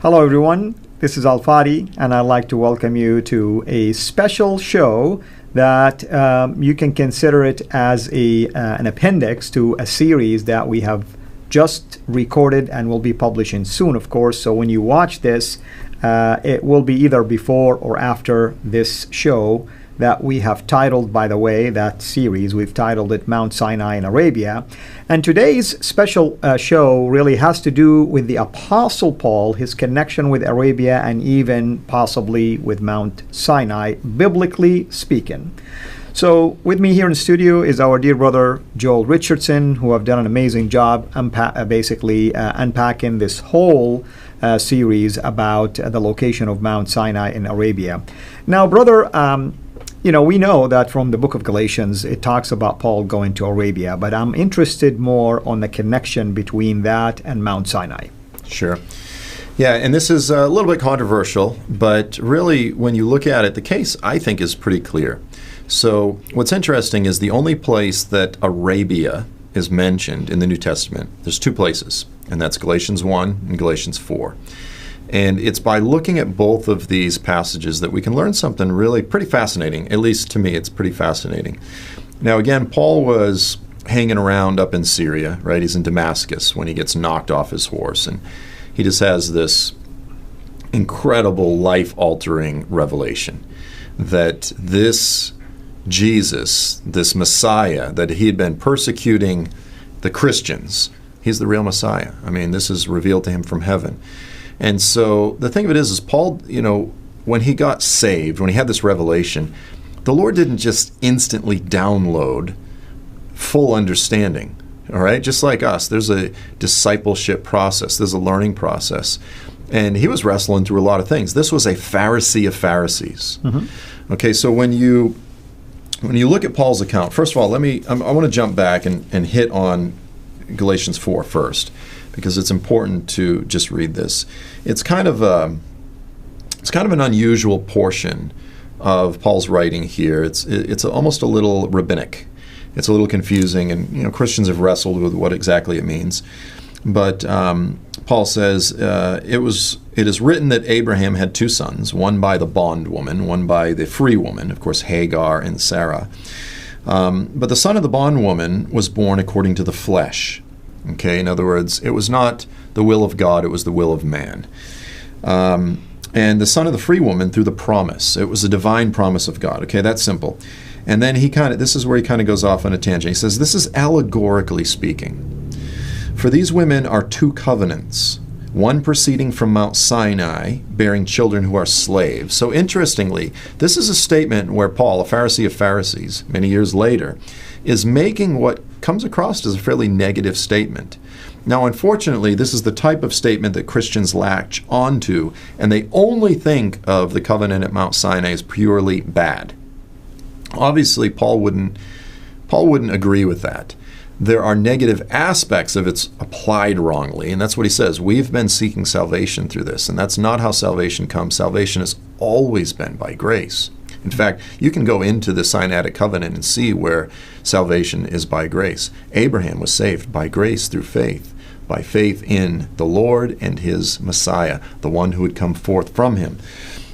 Hello, everyone. This is Al-Fadi, and I'd like to welcome you to a special show that you can consider it as an appendix to a series that we have just recorded and will be publishing soon, of course. So when you watch this, it will be either before or after this show that we have titled, by the way, that series, we've titled it Mount Sinai in Arabia. And today's special show really has to do with the Apostle Paul, his connection with Arabia, and even possibly with Mount Sinai, biblically speaking. So with me here in the studio is our dear brother Joel Richardson, who have done an amazing job unpacking this whole series about the location of Mount Sinai in Arabia. Now, brother, we know that from the book of Galatians, it talks about Paul going to Arabia, but I'm interested more on the connection between that and Mount Sinai. Sure. Yeah, and this is a little bit controversial, but really, when you look at it, the case, I think, is pretty clear. So what's interesting is the only place that Arabia is mentioned in the New Testament, there's two places, and that's Galatians 1 and Galatians 4. And it's by looking at both of these passages that we can learn something really pretty fascinating. At least to me, it's pretty fascinating. Now, again, Paul was hanging around up in Syria, right? He's in Damascus when he gets knocked off his horse, and he just has this incredible life-altering revelation that this Jesus, this Messiah, that he had been persecuting the Christians, he's the real Messiah. I mean, this is revealed to him from heaven. And so the thing of it is Paul, when he got saved, when he had this revelation, the Lord didn't just instantly download full understanding, all right? Just like us, there's a discipleship process, there's a learning process. And he was wrestling through a lot of things. This was a Pharisee of Pharisees. Mm-hmm. Okay, so when you look at Paul's account, first of all, I want to jump back and hit on Galatians 4 first, because it's important to just read this. It's kind of an unusual portion of Paul's writing here. It's almost a little rabbinic. It's a little confusing, and Christians have wrestled with what exactly it means. But Paul says, it is written that Abraham had two sons, one by the bondwoman, one by the free woman, of course, Hagar and Sarah. But the son of the bondwoman was born according to the flesh. Okay, in other words, it was not the will of God, it was the will of man. And the son of the free woman through the promise. It was a divine promise of God. Okay, that's simple. And then this is where he kind of goes off on a tangent. He says, this is allegorically speaking. For these women are two covenants, one proceeding from Mount Sinai, bearing children who are slaves. So interestingly, this is a statement where Paul, a Pharisee of Pharisees, many years later, is making what comes across as a fairly negative statement. Now, unfortunately, this is the type of statement that Christians latch onto, and they only think of the covenant at Mount Sinai as purely bad. Obviously, Paul wouldn't agree with that. There are negative aspects of it's applied wrongly, and that's what he says. We've been seeking salvation through this, and that's not how salvation comes. Salvation has always been by grace. In fact, you can go into the Sinaitic covenant and see where salvation is by grace. Abraham was saved by grace through faith, by faith in the Lord and his Messiah, the one who would come forth from him.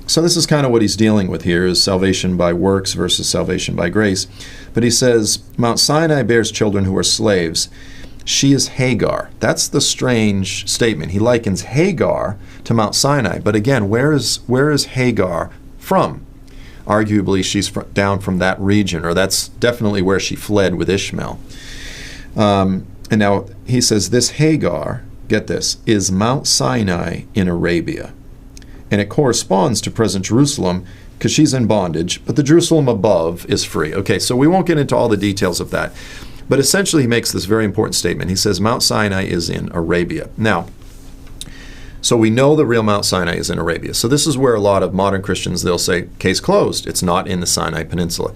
So this is kind of what he's dealing with here, is salvation by works versus salvation by grace. But he says, Mount Sinai bears children who are slaves. She is Hagar. That's the strange statement. He likens Hagar to Mount Sinai. But again, where is Hagar from? Arguably, she's down from that region, or that's definitely where she fled with Ishmael. And now he says, this Hagar, get this, is Mount Sinai in Arabia. And it corresponds to present Jerusalem because she's in bondage, but the Jerusalem above is free. Okay, so we won't get into all the details of that. But essentially, he makes this very important statement. He says Mount Sinai is in Arabia. Now, so we know the real Mount Sinai is in Arabia. So this is where a lot of modern Christians, they'll say, case closed. It's not in the Sinai Peninsula.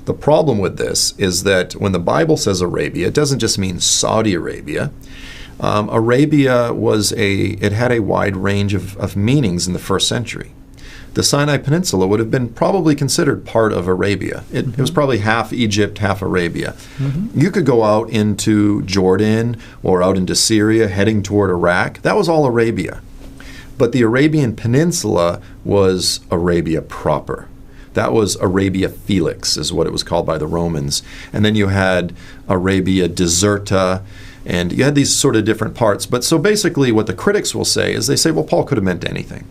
The problem with this is that when the Bible says Arabia, it doesn't just mean Saudi Arabia. Arabia it had a wide range of meanings in the first century. The Sinai Peninsula would have been probably considered part of Arabia. It was probably half Egypt, half Arabia. Mm-hmm. You could go out into Jordan or out into Syria, heading toward Iraq. That was all Arabia. But the Arabian Peninsula was Arabia proper. That was Arabia Felix, is what it was called by the Romans. And then you had Arabia Deserta, and you had these sort of different parts. But so basically what the critics will say is they say, well, Paul could have meant anything.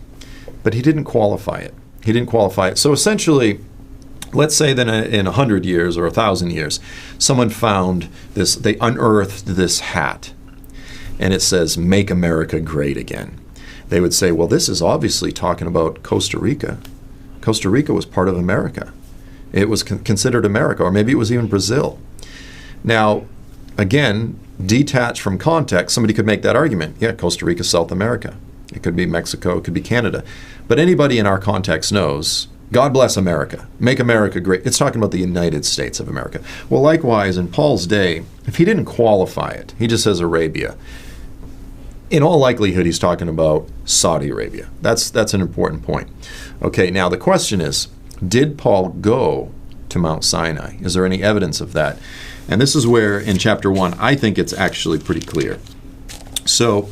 But he didn't qualify it. He didn't qualify it. So essentially, let's say that in 100 years or 1,000 years, someone found this, they unearthed this hat, and it says, "Make America Great Again." They would say, well, this is obviously talking about Costa Rica. Costa Rica was part of America. It was considered America, or maybe it was even Brazil. Now, again, detached from context, somebody could make that argument. Yeah, Costa Rica, South America. It could be Mexico, it could be Canada. But anybody in our context knows, God bless America. Make America great. It's talking about the United States of America. Well, likewise, in Paul's day, if he didn't qualify it, he just says Arabia. In all likelihood, he's talking about Saudi Arabia. That's an important point. Okay, now the question is, did Paul go to Mount Sinai? Is there any evidence of that? And this is where, in chapter 1, I think it's actually pretty clear. So,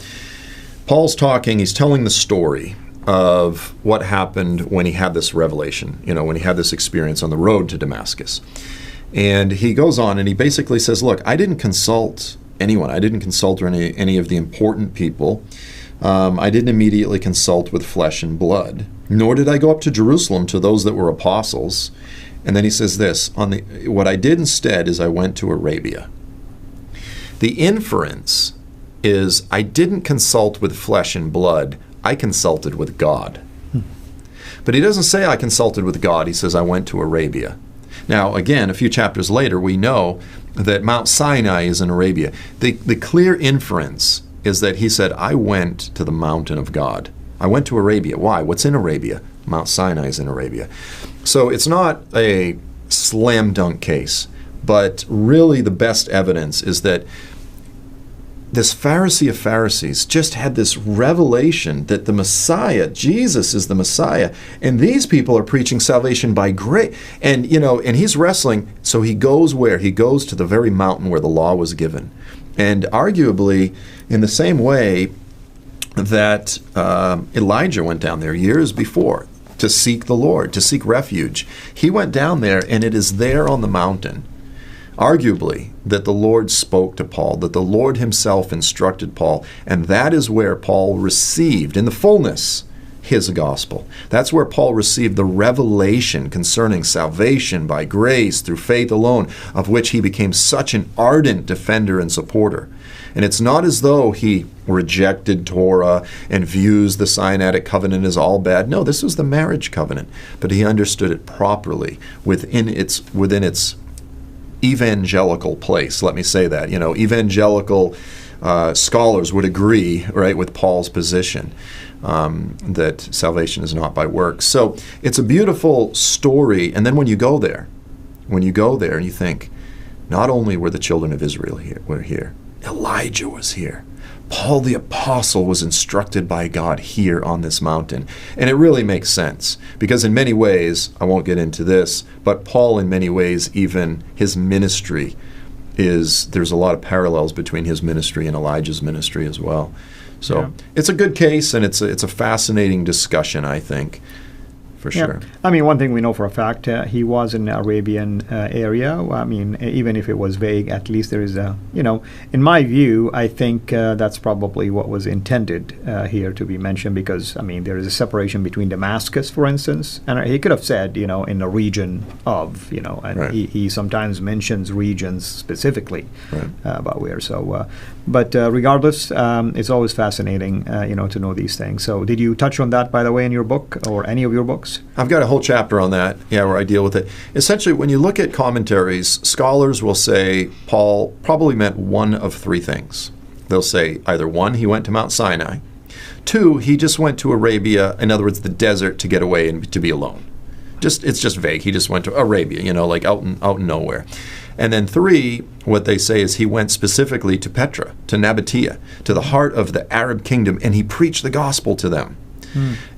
Paul's talking, he's telling the story of what happened when he had this revelation, when he had this experience on the road to Damascus. And he goes on and he basically says, look, I didn't consult anyone. I didn't consult any of the important people. I didn't immediately consult with flesh and blood, nor did I go up to Jerusalem to those that were apostles. And then he says this, what I did instead is I went to Arabia. The inference is I didn't consult with flesh and blood, I consulted with God. But he doesn't say I consulted with God, he says I went to Arabia. Now, again, a few chapters later, we know that Mount Sinai is in Arabia. The clear inference is that he said, I went to the mountain of God. I went to Arabia. Why? What's in Arabia? Mount Sinai is in Arabia. So it's not a slam dunk case, but really the best evidence is that this Pharisee of Pharisees just had this revelation that the Messiah, Jesus is the Messiah, and these people are preaching salvation by grace. And, and he's wrestling, so he goes where? He goes to the very mountain where the law was given. And arguably, in the same way that Elijah went down there years before to seek the Lord, to seek refuge, he went down there, and it is there on the mountain, arguably, that the Lord spoke to Paul, that the Lord himself instructed Paul, and that is where Paul received, in the fullness, his gospel. That's where Paul received the revelation concerning salvation by grace through faith alone, of which he became such an ardent defender and supporter. And it's not as though he rejected Torah and views the Sinaitic covenant as all bad. No, this was the marriage covenant, but he understood it properly within its evangelical place. Let me say that. Evangelical scholars would agree, right, with Paul's position that salvation is not by works. So it's a beautiful story. And then when you go there and you think, not only were the children of Israel here, Elijah was here. Paul the apostle was instructed by God here on this mountain. And it really makes sense because in many ways, I won't get into this, but Paul in many ways, even his ministry there's a lot of parallels between his ministry and Elijah's ministry as well. So It's a good case, and it's a fascinating discussion, I think. For sure. I mean, one thing we know for a fact, he was in the Arabian area. I mean, even if it was vague, at least there is in my view, I think that's probably what was intended here to be mentioned because, I mean, there is a separation between Damascus, for instance, and he could have said, in the region of, and right. he sometimes mentions regions specifically about where. So, but regardless, it's always fascinating, to know these things. So did you touch on that, by the way, in your book or any of your books? I've got a whole chapter on that, where I deal with it. Essentially, when you look at commentaries, scholars will say Paul probably meant one of three things. They'll say either one, he went to Mount Sinai. Two, he just went to Arabia, in other words, the desert, to get away and to be alone. It's just vague. He just went to Arabia, like out in nowhere. And then three, what they say is he went specifically to Petra, to Nabatea, to the heart of the Arab kingdom, and he preached the gospel to them.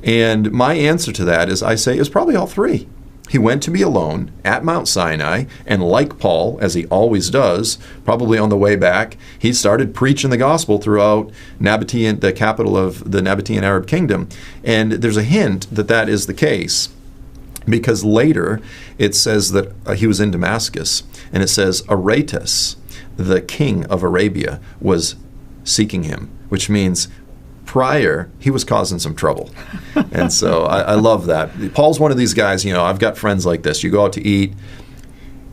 And my answer to that is I say it was probably all three. He went to be alone at Mount Sinai, and like Paul, as he always does, probably on the way back, he started preaching the gospel throughout Nabatean, the capital of the Nabatean Arab kingdom. And there's a hint that that is the case, because later it says that he was in Damascus, and it says Aretas, the king of Arabia, was seeking him, which means prior, he was causing some trouble. And so I love that. Paul's one of these guys, I've got friends like this. You go out to eat,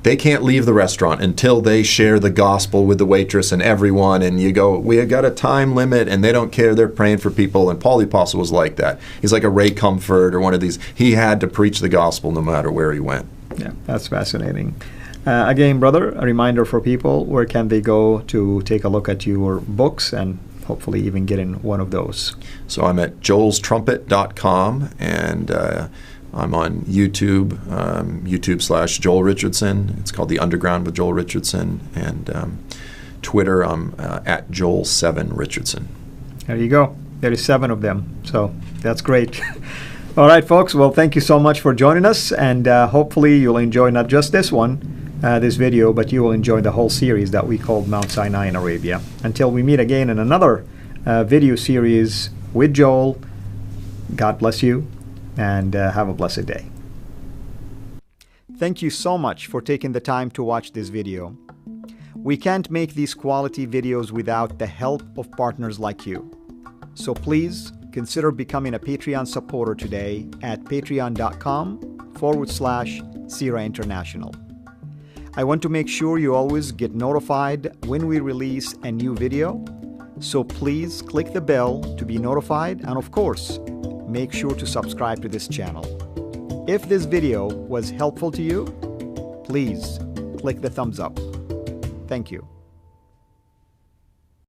they can't leave the restaurant until they share the gospel with the waitress and everyone. And you go, we have got a time limit, and they don't care. They're praying for people. And Paul the Apostle was like that. He's like a Ray Comfort or one of these. He had to preach the gospel no matter where he went. Yeah, that's fascinating. Again, brother, a reminder for people, where can they go to take a look at your books and hopefully even get in one of those? So I'm at joelstrumpet.com, and I'm on YouTube, YouTube/Joel Richardson. It's called The Underground with Joel Richardson. And Twitter, I'm at Joel7Richardson. There you go. There is 7 of them. So that's great. All right, folks. Well, thank you so much for joining us. And hopefully you'll enjoy not just this video, but you will enjoy the whole series that we called Mount Sinai in Arabia. Until we meet again in another video series with Joel, God bless you, and have a blessed day. Thank you so much for taking the time to watch this video. We can't make these quality videos without the help of partners like you. So please consider becoming a Patreon supporter today at patreon.com/CIRA International. I want to make sure you always get notified when we release a new video, so please click the bell to be notified, and of course, make sure to subscribe to this channel. If this video was helpful to you, please click the thumbs up. Thank you.